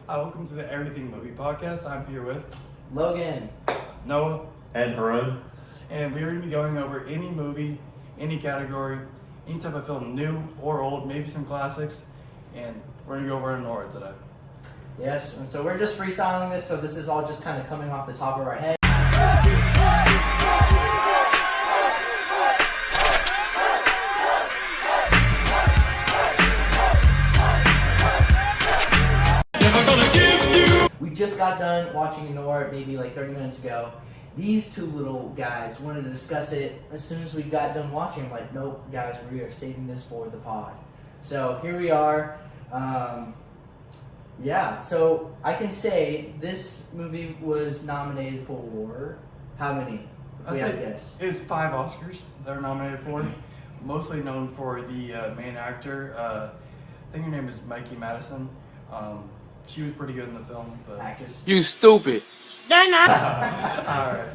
Hi, welcome to the Everything Movie Podcast. I'm here with Logan, Noah, and Harun. And we're going to be going over any movie, any category, any type of film, new or old, maybe some classics, and we're going to go over Anora today. Yes, and so we're just freestyling this, so this is all just kind of coming off the top of our head. We just got done watching Anora maybe like 30 minutes ago. These two little guys wanted to discuss it as soon as we got done watching. I'm like, nope, guys, we are saving this for the pod. So here we are. Yeah, so I can say this movie was nominated for how many? If we had to guess. It was 5 Oscars that were nominated for. Mostly known for the main actor. I think her name is Mikey Madison. She was pretty good in the film. But... Actress. You stupid. Alright.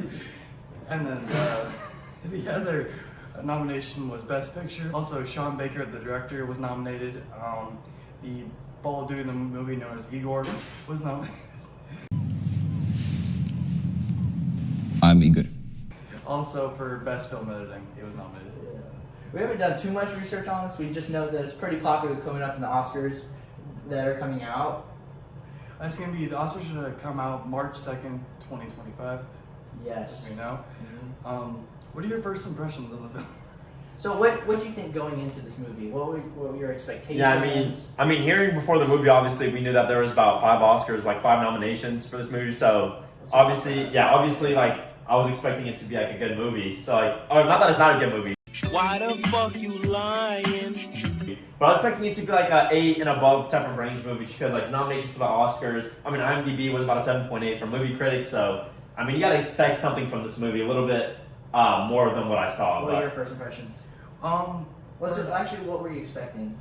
And then the other nomination was Best Picture. Also, Sean Baker, the director, was nominated. The bald dude in the movie known as Igor was nominated. I'm Igor. Also, for Best Film Editing, it was nominated. Yeah. We haven't done too much research on this. We just know that it's pretty popular coming up in the Oscars that are coming out. That's going to be, the Oscars are going to come out March 2nd, 2025. Yes. You know? Mm-hmm. What are your first impressions of the film? So what do you think going into this movie? What were your expectations? Yeah, I mean, hearing before the movie, obviously we knew that there was about 5 Oscars, like 5 nominations for this movie. So obviously, like I was expecting it to be like a good movie. So like, not that it's not a good movie. Why the fuck you lying? But I was expecting it to be like a 8 and above type of range movie, because like nominations for the Oscars. I mean, IMDb was about a 7.8 from movie critics. So I mean, you gotta expect something from this movie, a little bit more than what I saw. What are your first impressions? What were you expecting?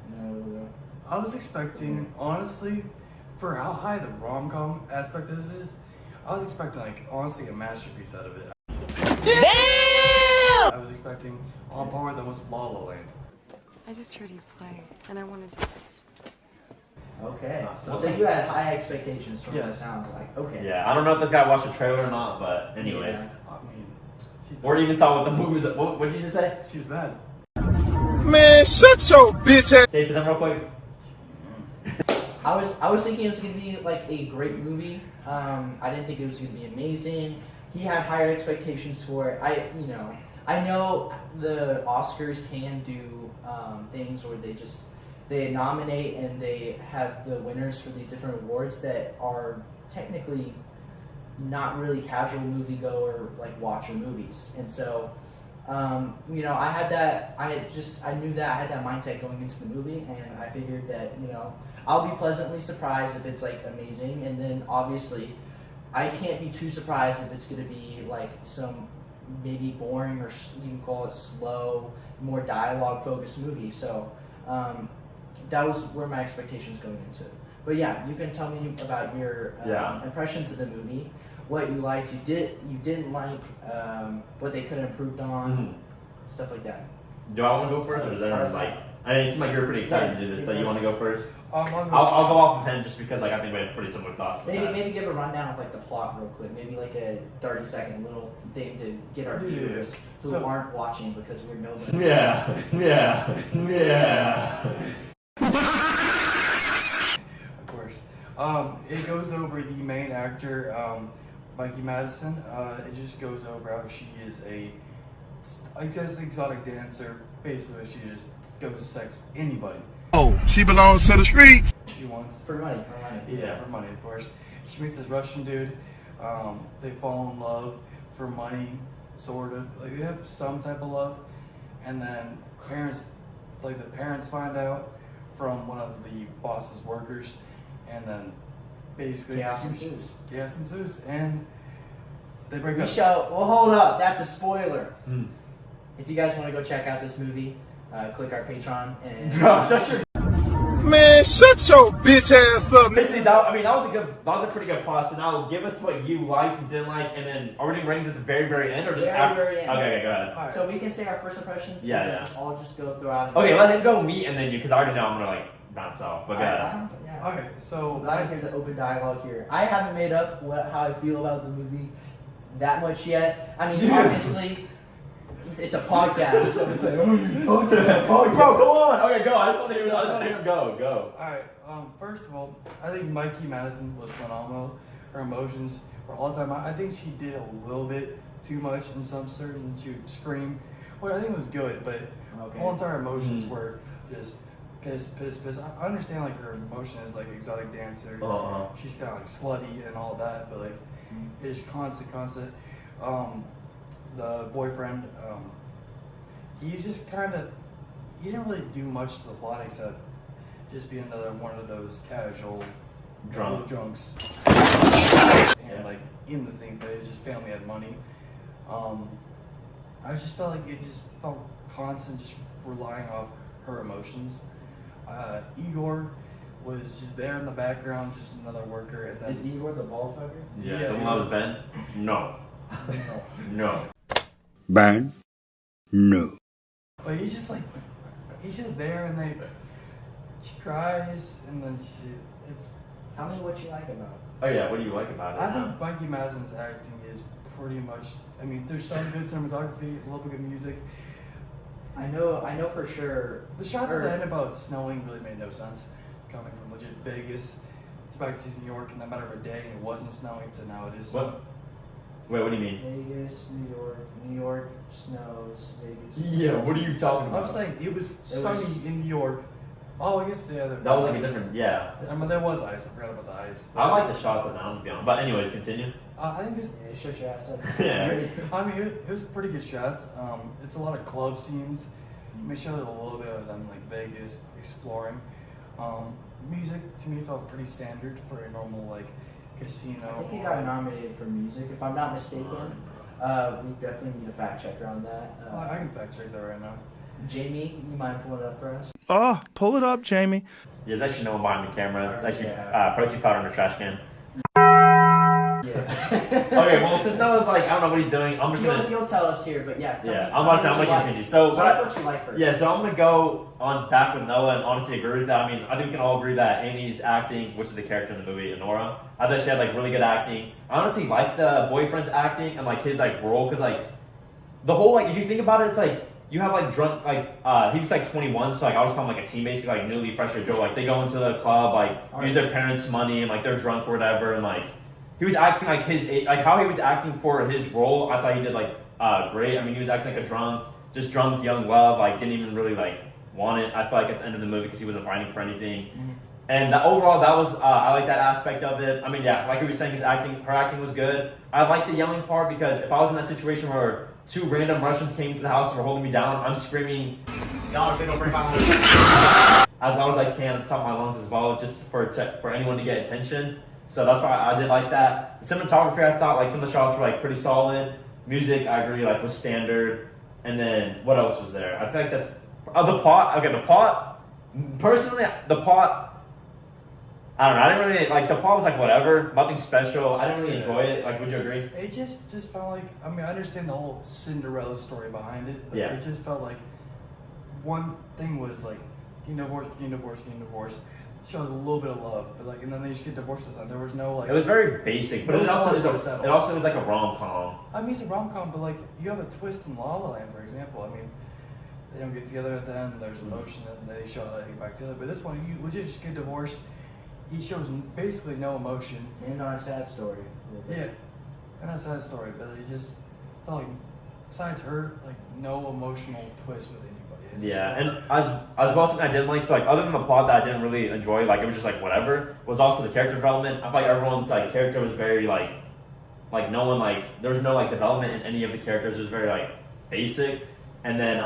I was expecting, honestly, for how high the rom-com aspect of it is, I was expecting, like, honestly, a masterpiece out of it. Damn! I was expecting on par with almost La La Land. I just heard you play, and I wanted to. Okay, so you had high expectations from what it Yes. sounds like. Okay. Yeah, I don't know if this guy watched the trailer or not, but anyways. Yeah. I mean, Or even saw what the movie was. What did you just say? she was bad. Man, shut your bitch ass. Say it to them real quick. I was thinking it was gonna be like a great movie. I didn't think it was gonna be amazing. He had higher expectations for it. I know the Oscars can do things where they nominate and they have the winners for these different awards that are technically not really casual moviegoer like watcher movies. And so I knew that I had that mindset going into the movie, and I figured that I'll be pleasantly surprised if it's like amazing, and then obviously I can't be too surprised if it's going to be like some maybe boring, or you can call it slow, more dialogue focused movie. So that was where my expectations going into it. But yeah, you can tell me about your impressions of the movie, what you liked, you didn't like, what they could have improved on, stuff like that. Do I want to go first, or is there like? I mean, it seems like you're pretty excited to do this, so you want to go first? I'll go off of him just because like I think we have pretty similar thoughts. Maybe give a rundown of like the plot real quick. Maybe like a 30-second little thing to get our viewers who aren't watching because we're nobody. Yeah. Of course. It goes over the main actor, Mikey Madison. It just goes over how she is I guess an exotic dancer. Basically, she just goes to sex with anybody. Oh, she belongs to the streets. She wants For money. Yeah, for money, of course. She meets this Russian dude. They fall in love for money, sort of. Like, they have some type of love. And then the parents find out from one of the boss's workers. And then basically Chaos ensues. And they break up. Well, hold up. That's a spoiler. If you guys want to go check out this movie, click our Patreon and. Bro, shut your. Man, shut your bitch ass up. Basically, that was a pretty good plot. So now give us what you liked and didn't like, and then are we doing ratings at the very, very end, or just after? Very end. Okay, go ahead. So we can say our first impressions. Yeah. I'll just go throughout. Okay, let him go me and then you, because I already know I'm gonna like bounce off. But Yeah. Okay, so I'm glad to hear the open dialogue here. I haven't made up how I feel about the movie that much yet. I mean, obviously, it's a podcast, so it's like, oh, you're talking about a podcast. bro, go on. Okay, go. I just want to hear him go. Go. Alright, first of all, I think Mikey Madison was phenomenal. Her emotions were all the time. I think she did a little bit too much in some certain, she would scream. Well, I think it was good, but all entire emotions were just piss. I understand like her emotion is like exotic dancer. She's kind of like slutty and all that, but like it's constant. The boyfriend, he just he didn't really do much to the plot except just be another one of those casual drunks. And like in the thing, but it's just family had money. I just felt like it just felt constant, just relying off her emotions. Igor was just there in the background, just another worker. And then, Is Igor the bald fucker? Yeah, the one that was Ben? No. No. Ben? No. But he's just there, and she cries, and then Tell me what you like about it. Oh yeah, what do you like about it? I think Mikey Madison's acting is pretty much. I mean, there's some good cinematography, a little bit good music. I know for sure. The shots at the end about snowing really made no sense. Coming from legit Vegas to back to New York in that matter of a day, and it wasn't snowing to now it is. What? Wait, what do you mean? Vegas, New York snows. Vegas. Yeah, what are you talking about? I'm saying it was sunny in New York. Oh, I guess the other. That was like a different, yeah. I mean, there was ice. I forgot about the ice. I like the shots of that, to be honest. But anyways, continue. I think this. Yeah, shut your ass up. Yeah. I mean, it was pretty good shots. It's a lot of club scenes. They showed a little bit of them like Vegas exploring. Music to me felt pretty standard for a normal like casino. I think he got nominated for music, if I'm not mistaken. We definitely need a fact checker on that. I can fact check that right now. Jamie, you mind pulling it up for us? Oh, pull it up, Jamie. Yeah, there's actually no one behind the camera. It's actually Yeah. protein powder in the trash can. Yeah. Okay, well, since Noah's like, I don't know what he's doing, I'm just gonna. You'll tell us here, but yeah. I'm about to say, I'm gonna continue. So, what you like first? Yeah, so I'm gonna go on back with Noah and honestly agree with that. I mean, I think we can all agree that Amy's acting, which is the character in the movie, Anora, I thought she had like really good acting. I honestly like the boyfriend's acting and like his like role, because like the whole like if you think about it, it's like you have like drunk like he was like 21, so like I always call him like a teen, basically like newly fresh or Joe. Like they go into the club, like use their parents' money, and like they're drunk or whatever, and like he was acting like his like how he was acting for his role. I thought he did like great. I mean, he was acting like a drunk young love, like didn't even really like want it. I feel like at the end of the movie because he wasn't fighting for anything. And overall, that was I like that aspect of it. I mean, yeah, like we were saying, her acting was good. I like the yelling part because if I was in that situation where two random Russians came into the house and were holding me down, I'm screaming, "Y'all don't bring my lunch," as loud as I can at the top of my lungs as well, just for anyone to get attention. So that's why I did like that. The cinematography, I thought like some of the shots were like pretty solid. Music, I agree, like was standard. And then what else was there? I feel like that's the plot. Okay, the plot. Personally, the plot. I don't know. I didn't really like the plot. Was like whatever, nothing special. I didn't really enjoy it. Like, would you agree? It just felt like, I mean, I understand the whole Cinderella story behind it, but it just felt like one thing was like getting divorced. Shows a little bit of love, but like, and then they just get divorced. And there was no like. It was very basic, but it also is like a rom-com. I mean, it's a rom-com, but like you have a twist in La La Land, for example. I mean, they don't get together at the end. There's emotion, and they show how they get back together. But this one, you legit just get divorced. He shows basically no emotion. And on a sad story. Yeah, and a sad story, but it just felt like, besides her, like no emotional twist with anybody. Yeah, and as well, something I didn't like, so like other than the plot that I didn't really enjoy, like it was just like whatever, was also the character development. I feel like everyone's like character was very like no one like there was no like development in any of the characters. It was very like basic. And then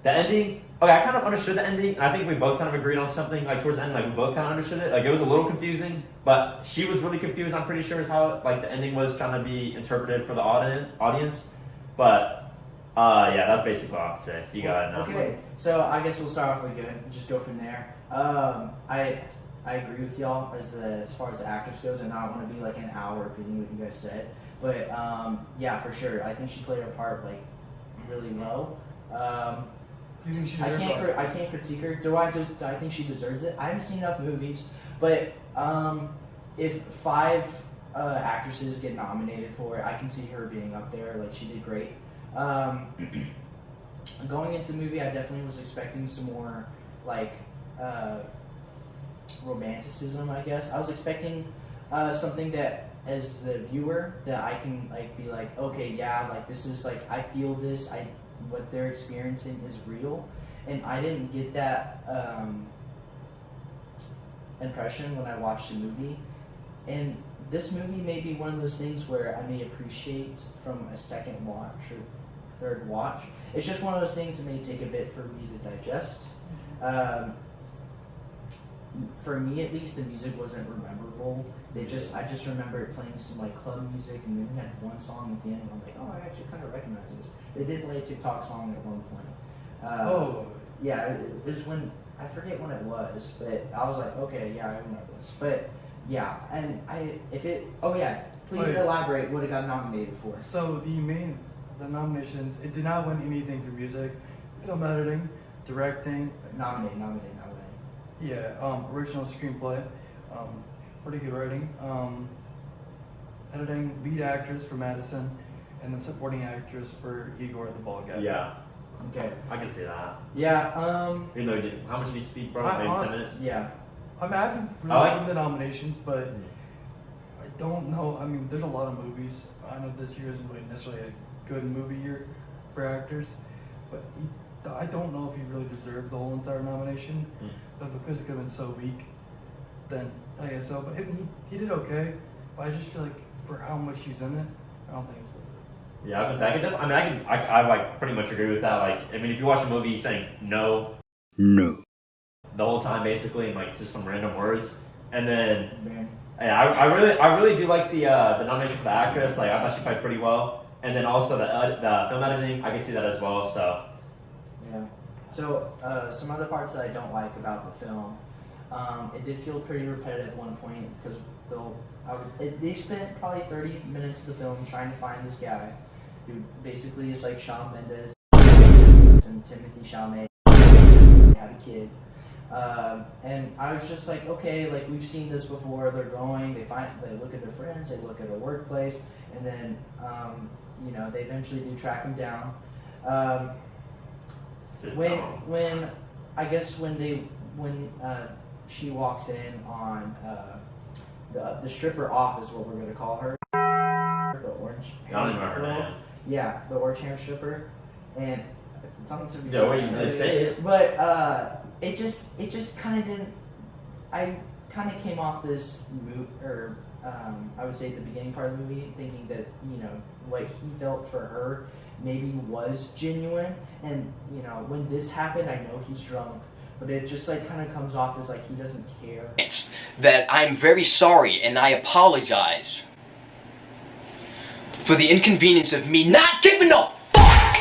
the ending. Okay, I kind of understood the ending. I think we both kind of agreed on something like towards the end. Like we both kind of understood it. Like it was a little confusing, but she was really confused. I'm pretty sure is how like the ending was trying to be interpreted for the audience. But yeah, that's basically all I have to say. You got it now. Okay, so I guess we'll start off with good. Just go from there. I agree with y'all as far as the actress goes, and I want to be like an hour repeating what you guys said. But yeah, for sure, I think she played her part like really well. You think she I deserves can't. it? I can't critique her. Do I think she deserves it? I haven't seen enough movies, but if 5 actresses get nominated for it, I can see her being up there. Like, she did great. Going into the movie, I definitely was expecting some more like romanticism. I guess I was expecting something that, as the viewer, that I can like be like, okay, yeah, like this is like I feel this. What they're experiencing is real, and I didn't get that impression when I watched the movie. And this movie may be one of those things where I may appreciate from a second watch or third watch. It's just one of those things that may take a bit for me to digest. For me, at least, the music wasn't memorable. I just remember it playing some like club music, and then we had one song at the end, and I'm like, oh, I actually kind of recognize this. They did play a TikTok song at one point. Yeah, it was when, I forget when it was, but I was like, okay, yeah, I remember this. But yeah, and please Wait. elaborate what it got nominated for. So the nominations, it did not win anything for music, film editing, directing. Nominated, not winning. Yeah, original screenplay, pretty good writing, editing, lead actress for Madison, and then supporting actress for Igor the bald guy. Yeah, Okay. I can see that. Yeah. Even though he didn't. How much did he speak, bro? Maybe 10 minutes. Yeah. I haven't I really like- seen the nominations, but I don't know. I mean, there's a lot of movies. I know this year isn't really necessarily a good movie year for actors, but I don't know if he really deserved the whole entire nomination. But because it could have been so weak, then I guess so. But I mean, he did okay. But I just feel like for how much he's in it, I don't think it's worth it. Yeah, I was gonna say, I like pretty much agree with that. Like, I mean, if you watch a movie saying no No. the whole time, basically, and like just some random words, and then Man. yeah, I really do like the nomination for the actress. Like, I thought she played pretty well, and then also the film editing, I can see that as well. So Yeah. So some other parts that I don't like about the film, it did feel pretty repetitive at one point because they spent probably 30 minutes of the film trying to find this guy who basically is like Shawn Mendes and Timothy Chalamet had a kid. And I was just like, okay, like we've seen this before. They're going, they look at their friends, they look at a workplace, and then they eventually do track him down. just When I guess when she walks in on the stripper op is what we're gonna call her, the orange I don't even hair remember her girl. name. Yeah, the orange hair stripper, and it's something to be. Yeah, well, you just say it. But it just kind of didn't. I kind of came off this move, or I would say the beginning part of the movie, thinking that what he felt for her maybe was genuine, and when this happened, I know he's drunk, but it just like kind of comes off as like he doesn't care. That I'm very sorry and I apologize for the inconvenience of me not giving a fuck!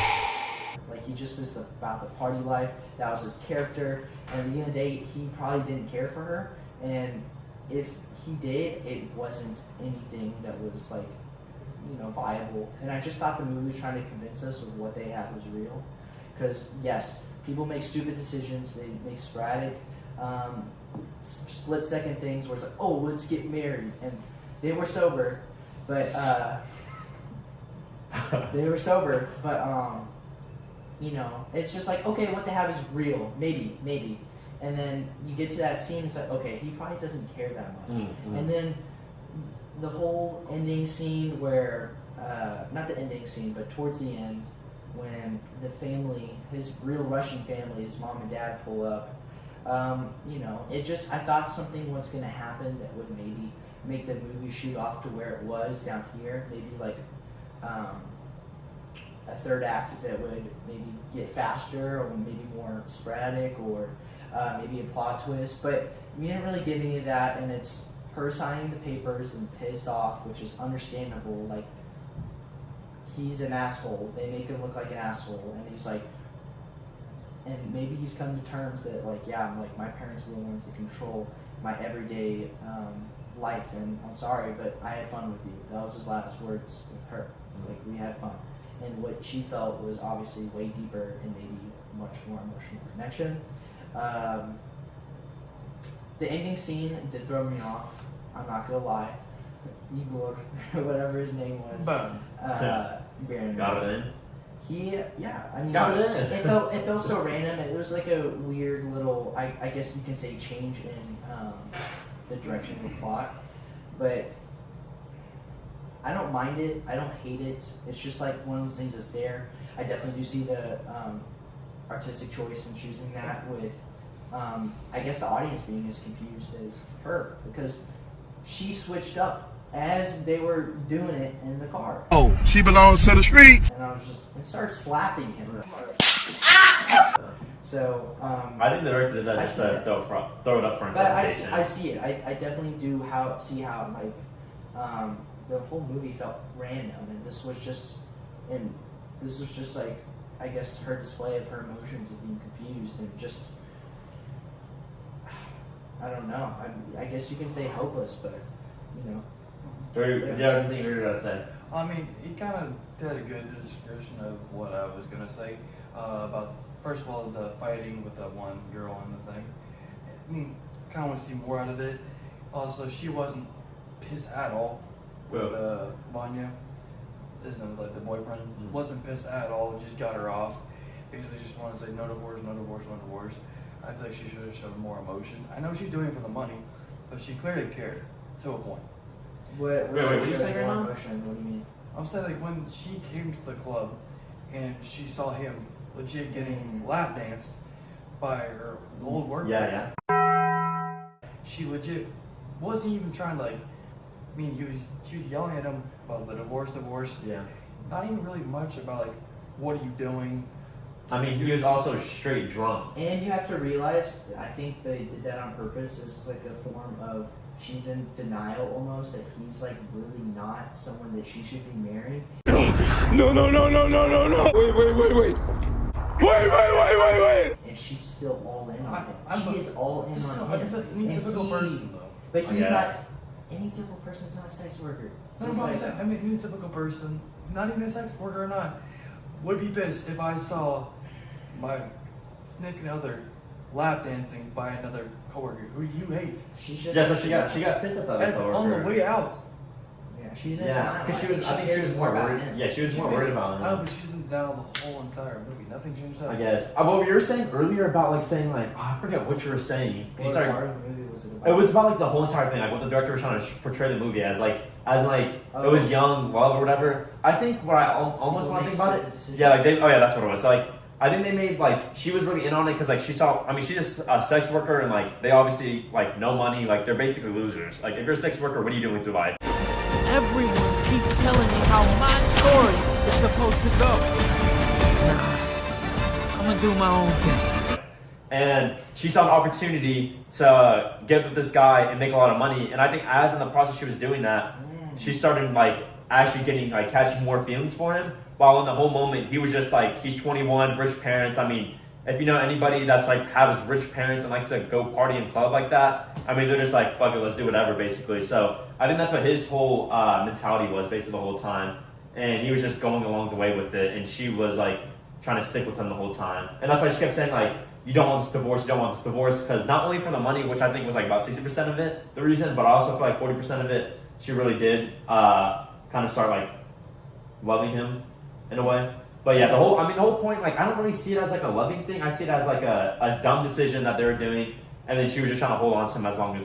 Like he just is about the party life. That was his character, and at the end of the day, he probably didn't care for her, and if he did, it wasn't anything that was like viable. And I just thought the movie was trying to convince us of what they had was real. Because yes, people make stupid decisions. They make sporadic, split-second things where it's like, oh, let's get married, and they were sober, but it's just like, okay, what they have is real, maybe. And then you get to that scene, it's like, okay, he probably doesn't care that much. Mm-hmm. And then the whole ending scene where, not the ending scene, but towards the end, when the family, his real Russian family, his mom and dad pull up, I thought something was going to happen that would maybe make the movie shoot off to where it was down here, maybe like a third act that would maybe get faster or maybe more sporadic or maybe a plot twist, but we didn't really get any of that, and it's her signing the papers and pissed off, which is understandable. Like, he's an asshole. They make him look like an asshole, and he's like, and maybe he's come to terms that like, yeah, like my parents were the ones that control my everyday life, and I'm sorry, but I had fun with you. That was his last words with her. Like, we had fun. and what she felt was obviously way deeper and maybe much more emotional connection. The ending scene did throw me off. I'm not gonna lie. Igor, whatever his name was, Baron. Got it in. Got it in. It felt so random. It was like a weird little, I guess you can say, change in the direction of the plot, but I don't mind it. I don't hate it. It's just like one of those things that's there. I definitely do see the artistic choice in choosing that with, I guess, the audience being as confused as her, because she switched up as they were doing it in the car. Oh, she belongs to the streets. And I was just, and started slapping him. So, I think the director did that just to throw it up for but interpretation. I see it. I definitely do see how, like, the whole movie felt random, and this was just like, I guess, her display of her emotions of being confused and just, I don't know. I guess you can say hopeless, but, you know. Yeah, anything you're gonna say? I mean, he kind of did a good description of what I was gonna say about, first of all, the fighting with the one girl and the thing. I mean, kind of want to see more out of it. Also, she wasn't pissed at all with Vanya, isn't like the boyfriend, wasn't pissed at all. Just got her off because they just want to say no divorce, no divorce, no divorce. I feel like she should have shown more emotion. I know she's doing it for the money, but she clearly cared to a point. What are you saying right now? emotion? What do you mean? I'm saying, like, when she came to the club and she saw him legit getting lap danced by her old worker. Yeah. She legit wasn't even trying to, like, I mean, she was yelling at him about the divorce. Yeah. Not even really much about, like, what are you doing? I mean, he was also straight drunk. And you have to realize, I think they did that on purpose, as like a form of, she's in denial almost, that he's like really not someone that she should be marrying. No. Wait. And she's still all in on him. I'm She is all in Still, on I him. feel like any typical person, though. But he's Yeah. not, any typical person's not a sex worker. So No, it's I'm like, saying, I mean, any typical person, not even a sex worker or not, would be pissed if I saw my significant other lap dancing by another coworker who you hate. she's just. Yeah, so she got pissed at the other And coworker. on the way out. Yeah, she's in Yeah, denial. because I think she was cares more about worried. him. Yeah, she was more worried about I know, him. but she's in denial the whole entire movie. Nothing changed that. I guess. What you were saying earlier about like saying like, I forget what you were saying. What Sorry. part of the movie was it about? It was about like the whole entire thing, like what the director was trying to portray the movie as it was young love or whatever. I think what I almost want to think about it. Yeah, like that's what it was. So like, I think they made like she was really in on it because like she saw. I mean, she's just a sex worker and like they obviously like no money. Like they're basically losers. Like if you're a sex worker, what are you doing with your life? Everyone keeps telling me how my story is supposed to go. Nah, I'm gonna do my own thing. And she saw an opportunity to get with this guy and make a lot of money. And I think as in the process she was doing that, she started like actually getting like catching more feelings for him. While in the whole moment he was just like, he's 21, rich parents. I mean, if you know anybody that's like has rich parents and likes to go party in club like that, I mean they're just like, fuck it, let's do whatever basically. So I think that's what his whole mentality was basically the whole time. And he was just going along the way with it, and she was like trying to stick with him the whole time. And that's why she kept saying like, you don't want this divorce, because not only for the money, which I think was like about 60% of it, the reason, but I also feel like 40% of it, she really did kind of start like loving him in a way. But yeah, the whole point, like I don't really see it as like a loving thing. I see it as like a dumb decision that they were doing, and then she was just trying to hold on to him as long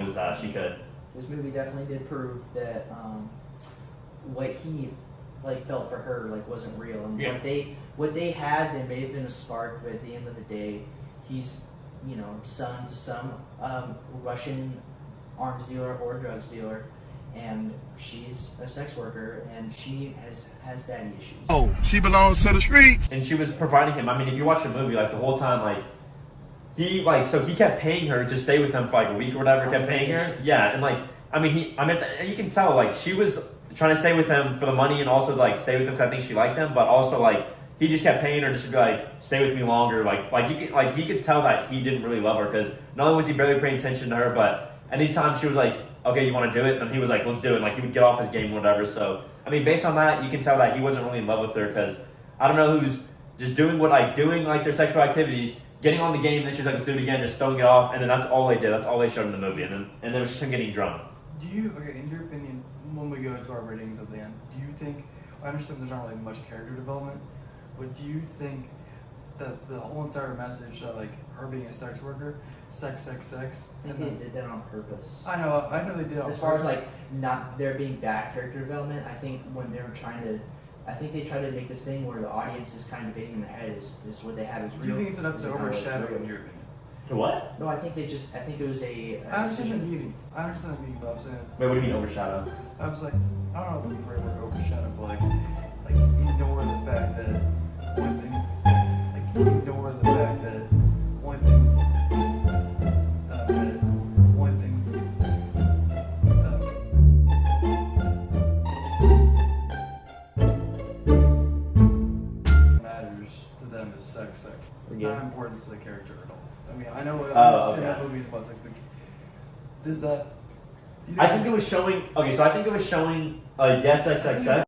as she could. This movie definitely did prove that what he like felt for her like wasn't real, and what they had, there may have been a spark, but at the end of the day, he's son to some Russian arms dealer or drugs dealer, and she's a sex worker, and she has daddy issues. Oh, she belongs to the streets. And she was providing him. I mean, if you watch the movie, like the whole time, like he kept paying her to stay with him for like a week or whatever. Kept paying her, yeah. And like, I mean, you can tell like she was trying to stay with him for the money and also like stay with him because I think she liked him, but also like he just kept paying her just to be like, stay with me longer. He could tell that he didn't really love her because not only was he barely paying attention to her, but anytime she was like okay, you want to do it? And he was like, let's do it. And, like, he would get off his game, whatever. So, I mean, based on that, you can tell that he wasn't really in love with her because I don't know who's just doing their sexual activities, getting on the game, and then she's like, let's do it again, just throwing it off, and then that's all they did. That's all they showed in the movie, and then it was just him getting drunk. Do you, okay, in your opinion, when we go into our ratings at the end, do you think, I understand there's not really much character development, but do you think that the whole entire message of like her being a sex worker, sex, I think they did that on purpose. I know they did on As far as purpose. like not there being bad character development, I think when they were trying to, I think they tried to make this thing where the audience is kind of debating in their head is what they have is real. Do you think it's enough is to it not what's overshadow real? in your opinion? What? No, I think it was a I understand the decision. meaning. I understand the meaning, but I'm saying. Wait, what do you mean overshadow? I was like, I don't know if it's the right word, overshadow, but like ignore the fact that one thing, like ignore the fact that one thing, matters to them is sex. Not importance to the character at all. I mean, I know okay. that movie is about sex, but does that? I think it was showing. Okay, so I think it was showing. Yes, sex. Or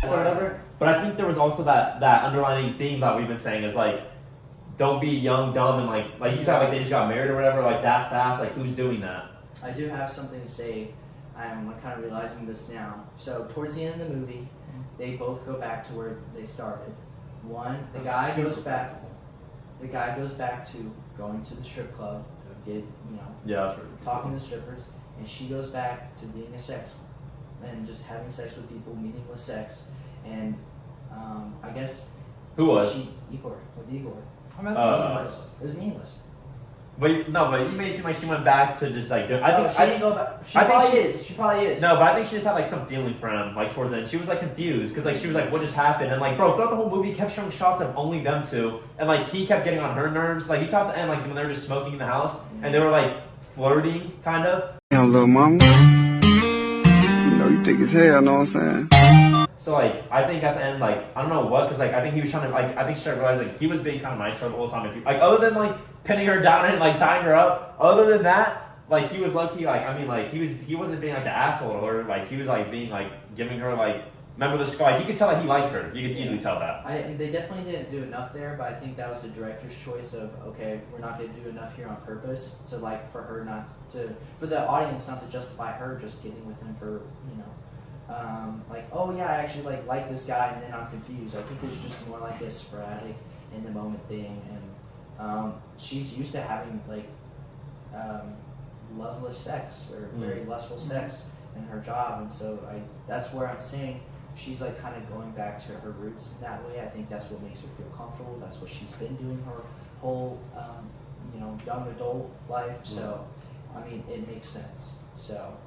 whatever. But I think there was also that underlining theme that we've been saying is like, don't be young, dumb, and like you said, like they just got married or whatever, like that fast. Like who's doing that? I do have something to say. I'm kind of realizing this now. So towards the end of the movie, they both go back to where they started. The guy goes back to going to the strip club, Yeah, that's talking to strippers, and she goes back to being a sex and just having sex with people, meaningless sex, and I guess Who was? Igor. I mean, It that's was meaningless. But you made it seem like she went back to just like doing. She didn't go back. She probably is. No, but I think she just had like some feeling for him, like towards the end. She was like confused because like she was like, "What just happened?" And like, bro, throughout the whole movie, he kept showing shots of only them two, and like he kept getting on her nerves. Like you saw at the end, like when they were just smoking in the house, and they were like flirting, kind of. Damn, little mama. You know you thick as hell, know what I'm saying? So like, I think at the end, like I don't know what, because like I think he was trying to like I think she started realizing like he was being kind of nice to her the whole time. If you, like other than like pinning her down and like tying her up, other than that, like he was lucky. Like I mean, like he wasn't being like an asshole to her. Like he was like being like giving her like remember the scar. Like, you could tell that he liked her. You could easily tell that. They definitely didn't do enough there, but I think that was the director's choice of okay, we're not going to do enough here on purpose to like for her not to for the audience not to justify her just getting with him for like, oh yeah, I actually like this guy, and then I'm confused. I think it's just more like a sporadic, in the moment thing, and she's used to having like loveless sex or very lustful sex in her job, and so that's where I'm saying she's like kind of going back to her roots in that way. I think that's what makes her feel comfortable. That's what she's been doing her whole young adult life. So I mean, it makes sense. So.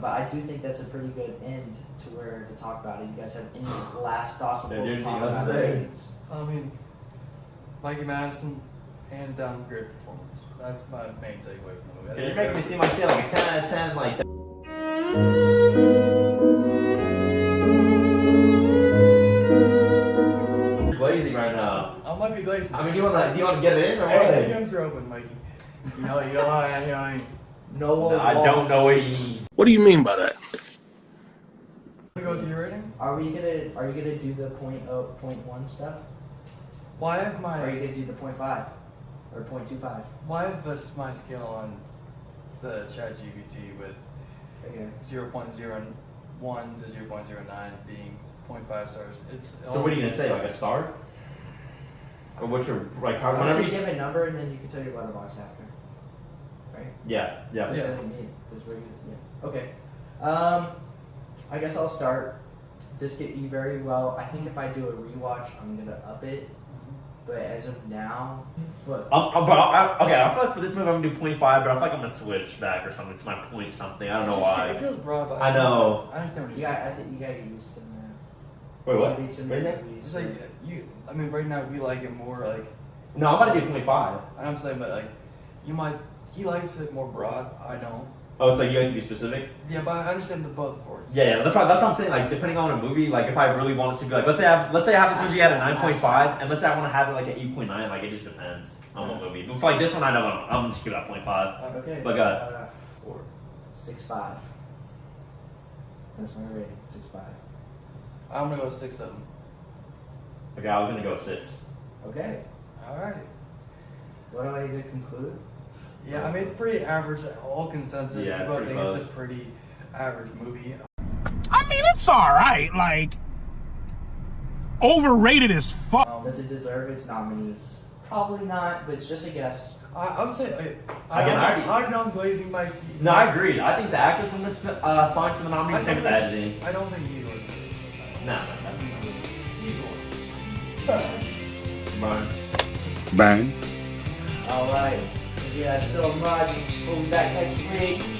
But I do think that's a pretty good end to where to talk about it. You guys have any last thoughts before we talk about the ratings? I mean, Mikey Madison, hands down, great performance. That's my main takeaway from the movie. You're making me seem like shit, like 10 out of 10, like. You're glazing right now. I might be glazing. I mean, do you want to get it in or what? Hey, the DMs are open, Mikey. I don't know what he means. What do you mean by that? We go with your rating? Are you gonna do the point one stuff? Well, I have my. Or are you gonna do the 0.5 or 0.25? Well, I have my scale on the ChatGPT with 0.01 to 0.09 being 0.5 stars. So what are you gonna say? Like a star? Or what's your like? How? So Whenever you you give a number and then you can tell your letterbox after. Right? Yeah. Okay. I guess I'll start. This get you very well. I think if I do a rewatch, I'm gonna up it. But as of now, what? I feel like for this movie I'm gonna do 0.5, but I feel like I'm gonna switch back or something to my point something. I don't know why. It feels broad, but I know. I understand what you're saying. I think you gotta get used to that. Wait, what? It's like I mean, right now we like it more like. No, I'm about to do 0.5. And I'm saying, but like, he likes it more broad. I don't. Oh, so you guys to be specific? Yeah, but I understand the both parts. Yeah. That's what I'm saying. Like, depending on a movie, like if I really want it to be like, let's say I have this movie at a 9.5, and let's say I want to have it like an 8.9. Like, it just depends on the movie. But for like this one, I know I'm just giving it a 0.5. Okay. But score. 6.5. That's my rating. 6.5. I'm gonna go 6-7. Okay, I was gonna go 6. Okay. Alrighty. What do I do to conclude? Yeah, I mean it's pretty average. All consensus. Yeah, People pretty think it's close. a pretty average movie. I mean, it's alright. Like, overrated as fuck. Does it deserve its nominees? Probably not, but it's just a guess. I would say Again, I- I'm not glazing my. No, I agree. I think the actors from this fine for the nominees. Same with the editing. I don't think Igor. No, definitely Igor. not. Brian. Bang. Alright. Thank you guys so much. We'll be back next week.